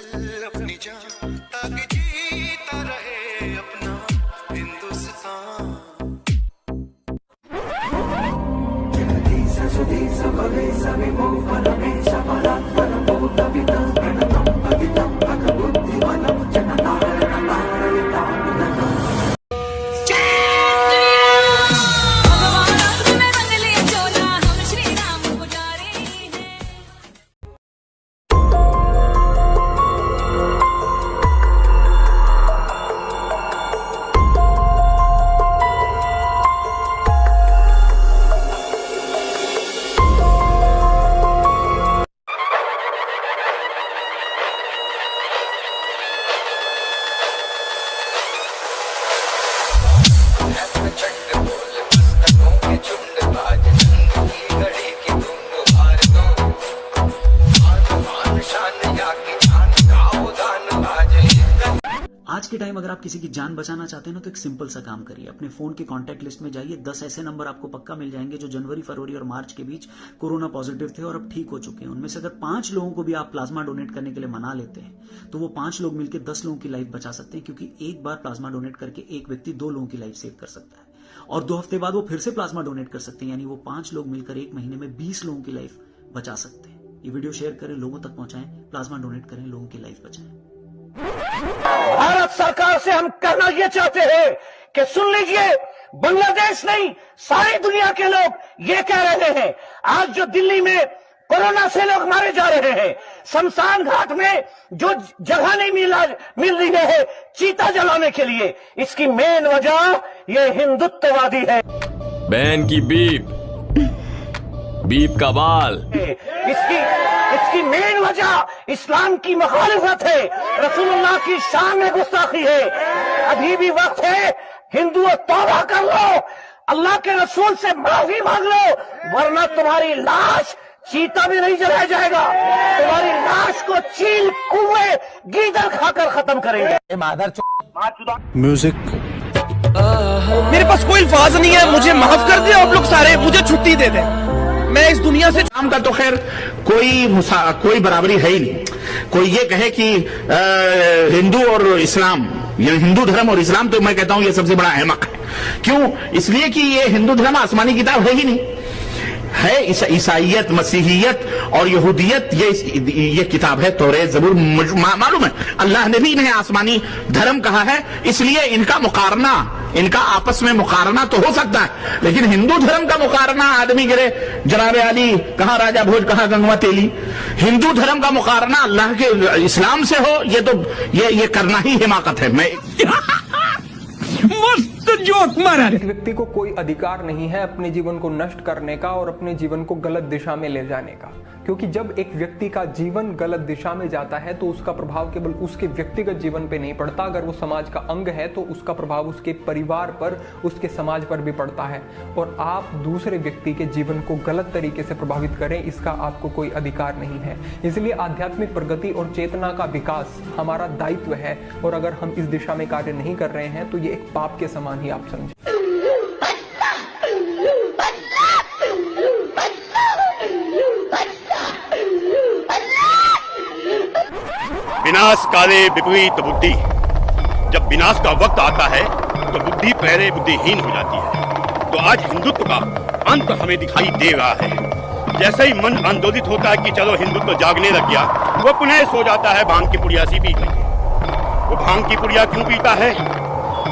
दिल अपनी जान ताकि जीता रहे अपना हिंदुस्तान। आज के टाइम अगर आप किसी की जान बचाना चाहते हैं ना तो एक सिंपल सा काम करिए। अपने फोन के कांटेक्ट लिस्ट में जाइए, 10 ऐसे नंबर आपको पक्का मिल जाएंगे जो जनवरी, फरवरी और मार्च के बीच कोरोना पॉजिटिव थे और अब ठीक हो चुके हैं। उनमें से अगर 5 लोगों को भी आप प्लाज्मा डोनेट करने के लिए मना लेते हैं तो वो 5 लोग मिलकर 10 लोगों की लाइफ बचा सकते हैं, क्योंकि एक बार प्लाज्मा डोनेट करके एक व्यक्ति 2 लोगों की लाइफ सेव कर सकता है और 2 हफ्ते बाद वो फिर से प्लाज्मा डोनेट कर सकते हैं, यानी वो 5 लोग मिलकर एक महीने में 20 लोगों की लाइफ बचा सकते हैं। ये वीडियो शेयर करें, लोगों तक पहुंचाएं, प्लाज्मा डोनेट करें, लोगों की लाइफ बचाएं। भारत सरकार से हम कहना ये चाहते हैं कि सुन लीजिए, बांग्लादेश नहीं सारी दुनिया के लोग ये कह रहे हैं। आज जो दिल्ली में कोरोना से लोग मारे जा रहे हैं, शमशान घाट में जो जगह नहीं मिल रही है चीता जलाने के लिए, इसकी मेन वजह ये हिंदुत्ववादी है। बहन की बीप का बाल। इसकी मेन वजह इस्लाम की मुखालिफत है, रसूलुल्लाह की शान में गुस्ताखी है। अभी भी वक्त है, हिंदुओं तौबा कर लो, अल्लाह के रसूल से माफी मांग लो, वरना तुम्हारी लाश चीता भी नहीं जलाया जाएगा, तुम्हारी लाश को चील कुएं गीदड़ खाकर खत्म करेंगे। म्यूजिक। मेरे पास कोई अल्फाज नहीं है, मुझे माफ कर दे आप लोग सारे, मुझे छुट्टी दे दे, मैं इस दुनिया से। इस्लाम का तो खैर कोई बराबरी है ही नहीं। कोई ये कहे कि हिंदू और इस्लाम, या हिंदू धर्म और इस्लाम, तो मैं कहता हूं ये सबसे बड़ा अहमक है। क्यों? इसलिए कि ये हिंदू धर्म आसमानी किताब है ही नहीं। है ईसाइयत, मसीहियत और यहूदियत, ये किताब है, तौरेत, ज़बूर, मालूम है। अल्लाह ने भी इन्हें आसमानी धर्म कहा है, इसलिए इनका आपस में मुकारना तो हो सकता है, लेकिन हिंदू धर्म का मुकारना आदमी गिरे जनाब अली, कहां राजा भोज, कहां गंगवा तेली। हिंदू धर्म का मुकारना अल्लाह के इस्लाम से हो, ये करना ही हिमाकत है। मैं मस्त जोक मारा। एक व्यक्ति को कोई अधिकार नहीं है अपने जीवन को नष्ट करने का और अपने जीवन को गलत दिशा में ले जाने का, क्योंकि जब एक व्यक्ति का जीवन गलत दिशा में जाता है तो उसका प्रभाव केवल उसके व्यक्तिगत जीवन पे नहीं पड़ता, अगर वो समाज का अंग है तो उसका प्रभाव उसके परिवार पर, उसके समाज पर भी पड़ता है। और आप दूसरे व्यक्ति के जीवन को गलत तरीके से प्रभावित करें, इसका आपको कोई अधिकार नहीं है। इसलिए आध्यात्मिक प्रगति और चेतना का विकास हमारा दायित्व है, और अगर हम इस दिशा में कार्य नहीं कर रहे हैं तो ये एक पाप के समान ही आप समझें। विनाश काले विपरीत बुद्धि। जब विनाश का वक्त आता है तो बुद्धि पहले बुद्धिहीन हो जाती है। तो आज हिंदुत्व का अंत हमें दिखाई दे रहा है। जैसे ही मन आंदोलित होता है कि चलो हिंदुत्व जागने लग गया, वो पुनः सो जाता है भांग की पुड़िया सी पी करके। वो भांग की पुड़िया क्यों पीता है?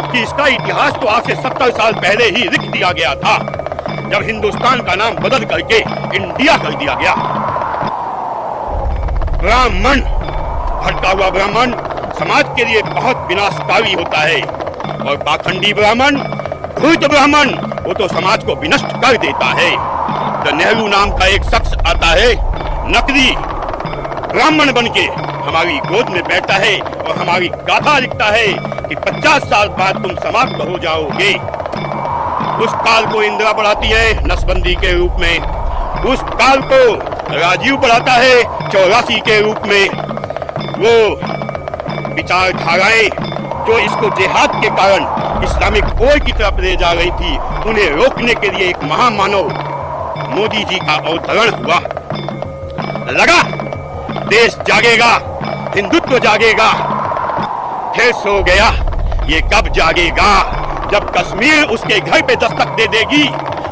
कि इसका इतिहास तो आज से 70 साल पहले ही लिख दिया गया था, जब हिंदुस्तान का नाम बदल करके इंडिया कर दिया गया। ब्राह्मण, भटका हुआ ब्राह्मण समाज के लिए बहुत विनाशकारी होता है, और पाखंडी ब्राह्मण, धूर्त ब्राह्मण, वो तो समाज को विनष्ट कर देता है। तो नेहरू नाम का एक शख्स आता है, नकली ब्राह्मण बनके हमारी गोद में बैठता है और हमारी गाथा लिखता है कि 50 साल बाद तुम समाप्त हो जाओगे। उस काल को इंदिरा बढ़ाती है नसबंदी के रूप में, उस काल को राजीव बढ़ाता है 84 के रूप में। वो विचारधाराएं जो इसको जिहाद के कारण इस्लामिक ओर की तरफ ले जा रही थी, उन्हें रोकने के लिए एक महामानव मोदी जी का अवतरण हुआ। लगा देश जागेगा, हिंदुत्व जागेगा, फिर सो गया, ये कब जागेगा? जब कश्मीर उसके घर पे दस्तक दे देगी,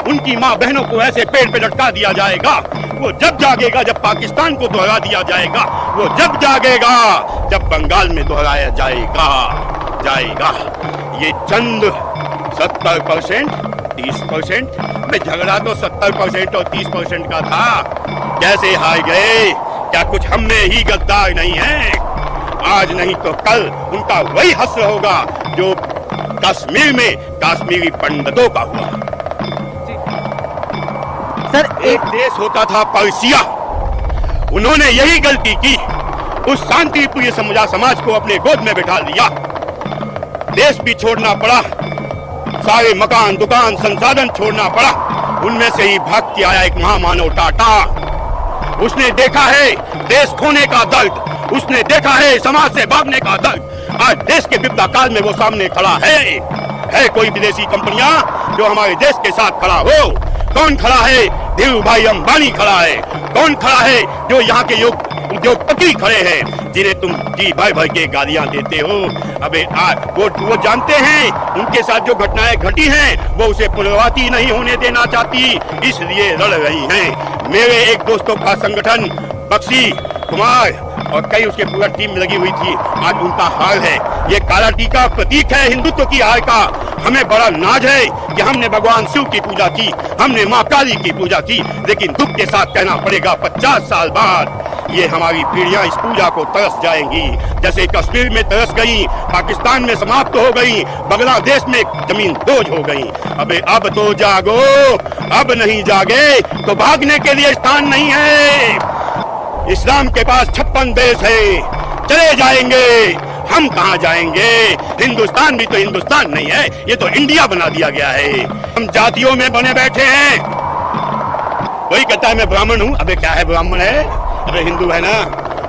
उनकी माँ बहनों को ऐसे पेड़ पे लटका दिया जाएगा। वो जब जागेगा जब पाकिस्तान को दोहरा दिया जाएगा, वो जब जागेगा जब बंगाल में दोहराया जाएगा। ये चंद 70%, 30% में झगड़ा तो 70% और 30% का था। कैसे हार गए? क्या कुछ हम में ही गद्दार नहीं है? आज नहीं तो कल उनका वही हश्र होगा जो कश्मीर में काश्मीरी पंडितों का हुआ। सर, एक देश होता था पर्सिया, उन्होंने यही गलती की, उस शांतिप्रिय समाज को अपने गोद में बिठा लिया। देश भी छोड़ना पड़ा, सारे मकान दुकान संसाधन छोड़ना पड़ा। उनमें से ही भाग के आया एक महामानव टाटा। उसने देखा है देश खोने का दर्द, उसने देखा है समाज से भागने का दर्द। आज देश के विपदा काल में वो सामने खड़ा है कोई विदेशी कंपनियां जो हमारे देश के साथ खड़ा हो? कौन खड़ा है? धीरू भाई अंबानी खड़ा है। कौन खड़ा है? जो यहाँ के उद्योगपति खड़े हैं, जिन्हें तुम जी भर भर के गालियां देते हो। अबे वो जानते हैं उनके साथ जो घटनाएं घटी हैं वो उसे पुनरावृत्ति नहीं होने देना चाहती, इसलिए लड़ रही हैं। मेरे एक दोस्तों का संगठन बख्शी कुमार और कई उसके पूरा टीम लगी हुई थी, आज उनका हाल है। ये काला टीका प्रतीक है हिंदुत्व की हार का। हमें बड़ा नाज है कि हमने भगवान शिव की पूजा की, हमने माँ काली की पूजा की, लेकिन दुख के साथ कहना पड़ेगा 50 साल बाद ये हमारी पीढ़ियां इस पूजा को तरस जाएंगी, जैसे कश्मीर में तरस गई, पाकिस्तान में समाप्त हो गई, बांग्लादेश में जमीन दोज हो गई। अबे अब तो जागो, अब नहीं जागे तो भागने के लिए स्थान नहीं है। इस्लाम के पास 56 देश है, चले जाएंगे, हम कहाँ जाएंगे? हिंदुस्तान भी तो हिंदुस्तान नहीं है, ये तो इंडिया बना दिया गया है। हम जातियों में बने बैठे हैं। कोई कहता है मैं ब्राह्मण हूँ, अबे क्या है ब्राह्मण है? अबे हिंदू है ना।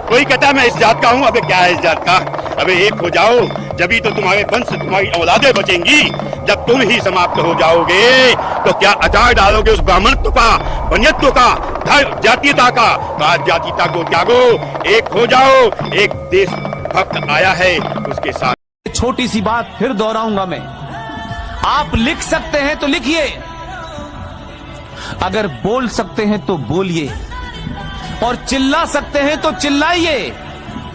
कोई कहता है मैं इस जात का हूँ, अबे क्या है इस जात का? अबे एक हो जाओ, जभी तो तुम्हारे वंश तुम्हारी औलादें बचेंगी। जब तुम ही समाप्त हो जाओगे तो क्या अचार डालोगे उस ब्राह्मणत्व का, बनियत्व का, जातीयता का? आज जातीयता को त्यागो, एक हो जाओ। एक देश भक्त आया है उसके साथ। छोटी सी बात फिर दोहराऊंगा मैं, आप लिख सकते हैं तो लिखिए, अगर बोल सकते हैं तो बोलिए, और चिल्ला सकते हैं तो चिल्लाइए,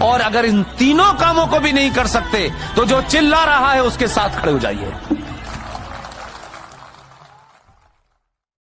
और अगर इन तीनों कामों को भी नहीं कर सकते तो जो चिल्ला रहा है उसके साथ खड़े हो जाइए।